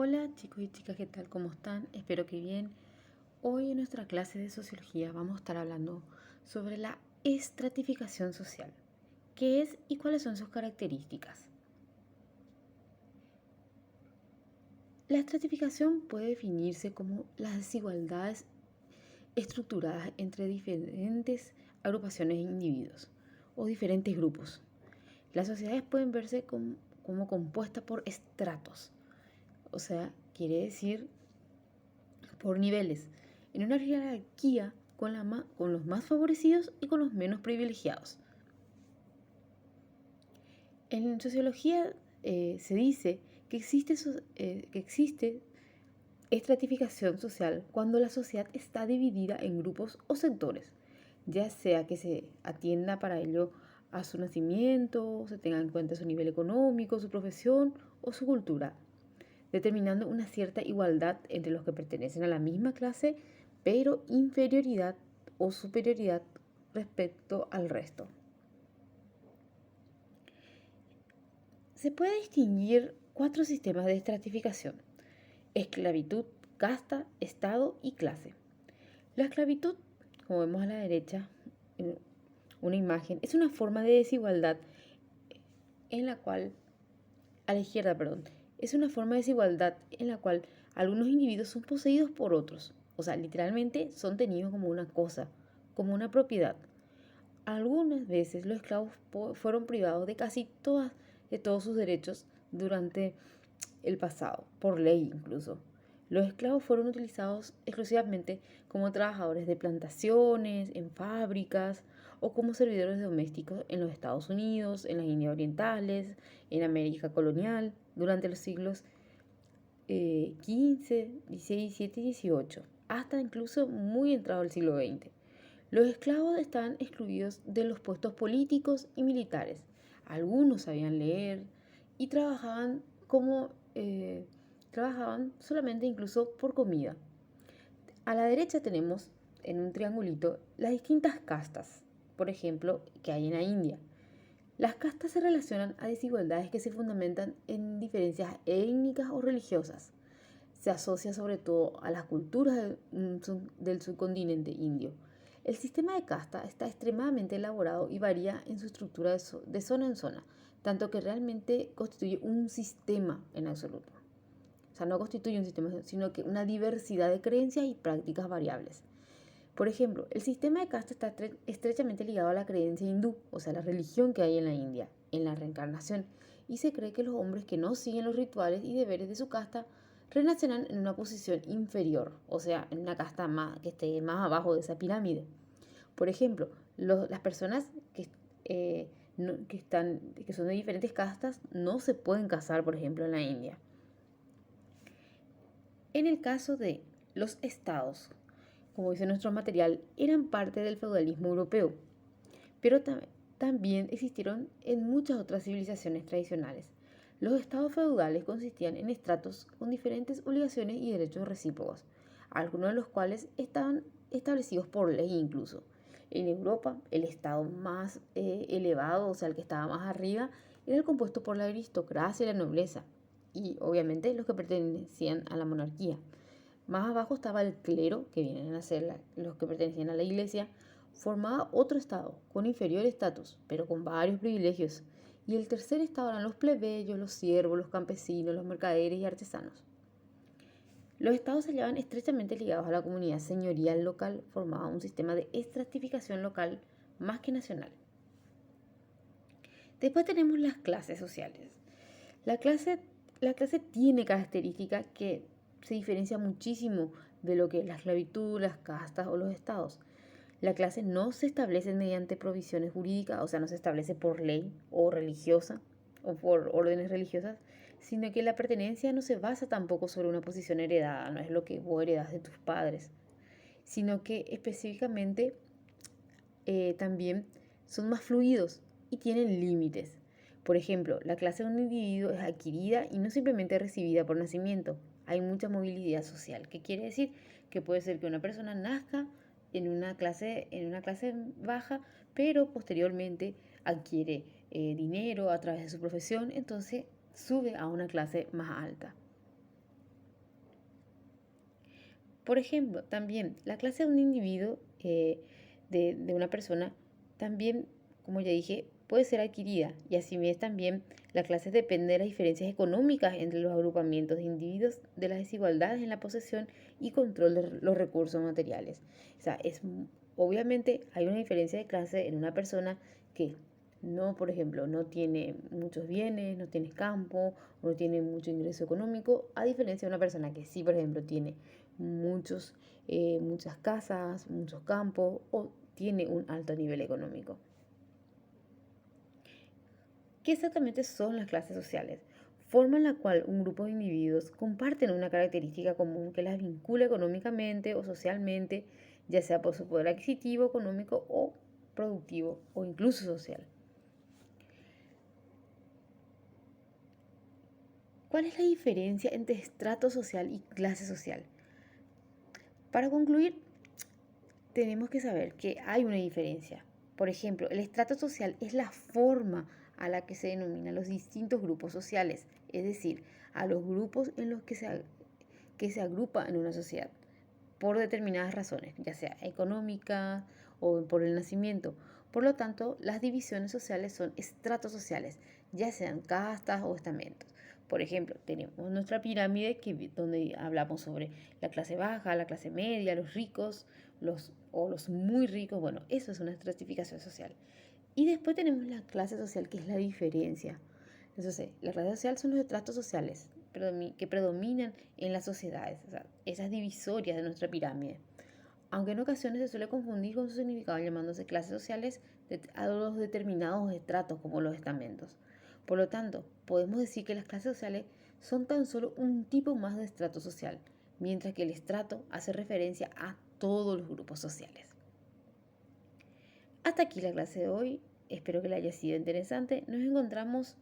Hola chicos y chicas, ¿qué tal? ¿Cómo están? Espero que bien. Hoy en nuestra clase de sociología vamos a estar hablando sobre la estratificación social. ¿Qué es y cuáles son sus características? La estratificación puede definirse como las desigualdades estructuradas entre diferentes agrupaciones de individuos o diferentes grupos. Las sociedades pueden verse como compuestas por estratos, o sea, quiere decir por niveles, en una jerarquía con los más favorecidos y con los menos privilegiados. En sociología se dice que existe estratificación social cuando la sociedad está dividida en grupos o sectores, ya sea que se atienda para ello a su nacimiento, se tenga en cuenta su nivel económico, su profesión o su cultura, determinando una cierta igualdad entre los que pertenecen a la misma clase, pero inferioridad o superioridad respecto al resto. Se puede distinguir cuatro sistemas de estratificación: esclavitud, casta, estado y clase. La esclavitud, como vemos a la derecha, en una imagen, es una forma de desigualdad en la cual, a la izquierda, perdón, es una forma de desigualdad en la cual algunos individuos son poseídos por otros, o sea, literalmente son tenidos como una cosa, como una propiedad. Algunas veces los esclavos fueron privados de todos sus derechos durante el pasado, por ley incluso. Los esclavos fueron utilizados exclusivamente como trabajadores de plantaciones, en fábricas o como servidores domésticos en los Estados Unidos, en las Indias Orientales, en América colonial, durante los siglos XV, XVI, XVII y XVIII, hasta incluso muy entrado el siglo XX. Los esclavos estaban excluidos de los puestos políticos y militares. Algunos sabían leer y trabajaban solamente incluso por comida. A la derecha tenemos en un triangulito las distintas castas, por ejemplo, que hay en la India. Las castas se relacionan a desigualdades que se fundamentan en diferencias étnicas o religiosas. Se asocia sobre todo a las culturas del subcontinente indio. El sistema de casta está extremadamente elaborado y varía en su estructura de zona en zona, tanto que realmente constituye un sistema en absoluto. O sea, no constituye un sistema, sino que una diversidad de creencias y prácticas variables. Por ejemplo, el sistema de casta está estrechamente ligado a la creencia hindú, o sea, la religión que hay en la India, en la reencarnación, y se cree que los hombres que no siguen los rituales y deberes de su casta renacerán en una posición inferior, o sea, en una casta que esté más abajo de esa pirámide. Por ejemplo, las personas eh, que son de diferentes castas no se pueden casar, por ejemplo, en la India. En el caso de los estados, como dice nuestro material, eran parte del feudalismo europeo, pero también existieron en muchas otras civilizaciones tradicionales. Los estados feudales consistían en estratos con diferentes obligaciones y derechos recíprocos, algunos de los cuales estaban establecidos por ley incluso. En Europa, el estado más elevado, o sea, el que estaba más arriba, era el compuesto por la aristocracia y la nobleza, y obviamente los que pertenecían a la monarquía. Más abajo estaba el clero, que vienen a ser los que pertenecían a la iglesia. Formaba otro estado, con inferior estatus, pero con varios privilegios. Y el tercer estado eran los plebeyos, los siervos, los campesinos, los mercaderes y artesanos. Los estados se hallaban estrechamente ligados a la comunidad señorial local, formaba un sistema de estratificación local más que nacional. Después tenemos las clases sociales. La clase, la clase tiene características que se diferencian muchísimo de lo que es la esclavitud, las castas o los estados. La clase no se establece mediante provisiones jurídicas, o sea, no se establece por ley o religiosa o por órdenes religiosas, sino que la pertenencia no se basa tampoco sobre una posición heredada, no es lo que vos heredas de tus padres, sino que específicamente también son más fluidos y tienen límites. Por ejemplo, la clase de un individuo es adquirida y no simplemente recibida por nacimiento. Hay mucha movilidad social, que quiere decir que puede ser que una persona nazca en una clase baja, pero posteriormente adquiere dinero a través de su profesión, entonces sube a una clase más alta. Por ejemplo, también la clase de un individuo, de una persona, también, como ya dije, puede ser adquirida y así es también la clase depende de las diferencias económicas entre los agrupamientos de individuos, de las desigualdades en la posesión y control de los recursos materiales. O sea, obviamente hay una diferencia de clase en una persona que no, por ejemplo, no tiene muchos bienes, no tiene campo, no tiene mucho ingreso económico, a diferencia de una persona que sí, por ejemplo, tiene muchas casas, muchos campos o tiene un alto nivel económico. ¿Qué exactamente son las clases sociales? Forma en la cual un grupo de individuos comparten una característica común que las vincula económicamente o socialmente, ya sea por su poder adquisitivo, económico o productivo o incluso social. ¿Cuál es la diferencia entre estrato social y clase social? Para concluir, tenemos que saber que hay una diferencia. Por ejemplo, el estrato social es la forma a la que se denominan los distintos grupos sociales, es decir, a los grupos en los que se agrupa en una sociedad, por determinadas razones, ya sea económicas o por el nacimiento. Por lo tanto, las divisiones sociales son estratos sociales, ya sean castas o estamentos. Por ejemplo, tenemos nuestra pirámide donde hablamos sobre la clase baja, la clase media, los ricos, los muy ricos. Bueno, eso es una estratificación social. Y después tenemos la clase social, que es la diferencia. Entonces, la clase social son los estratos sociales que predominan en las sociedades, o sea, esas divisorias de nuestra pirámide. Aunque en ocasiones se suele confundir con su significado llamándose clases sociales a los determinados estratos como los estamentos. Por lo tanto, podemos decir que las clases sociales son tan solo un tipo más de estrato social, mientras que el estrato hace referencia a todos los grupos sociales. Hasta aquí la clase de hoy, espero que la haya sido interesante. Nos encontramos